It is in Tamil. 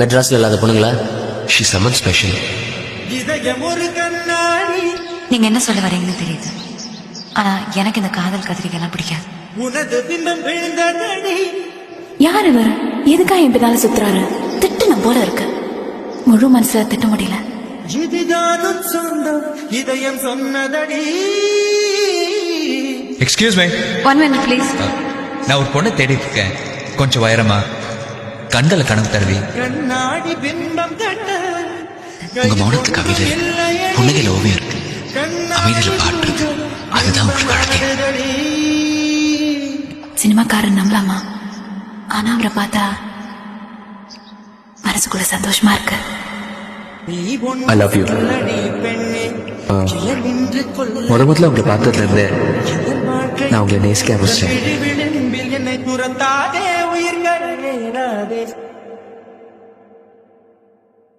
மெட்ராஸ்ல இல்லாத பொண்ணுங்களா? ஷி சமன் ஸ்பெஷல். நீங்க என்ன சொல்ல வரீங்கன்னு தெரியுது. ஆனா எனக்கு இந்த காதல் கத்திரிக்கைலாம் பிடிக்காது. யார் இவர்? எதுக்கா என் பின்னால சுத்துறாரு? திட்டுன போல இருக்கு. முழு மனசுல திட்ட முடியல. Excuse me. 1 minute please. நான் ஒரு பொண்ணை தேடிட்டு இருக்கேன். கொஞ்சம் உயரமா, கண்களை கணக்கு தருவி. உங்க மௌனத்து கவிதை, புன்னகையில ஓவியம் இருக்கு, அமைதியில பாட்டு இருக்கு. அதுதான் உங்களுக்கு அழகு. சினிமாக்காரன் நம்பலாமா? ஆனா அவரை பார்த்தா மனசுக்குள்ள சந்தோஷமா இருக்கு. I love you. முதல்ல உங்களை பார்த்ததுல இருந்து நான் உங்களை நேசிக்க ஆரம்பிச்சேன்.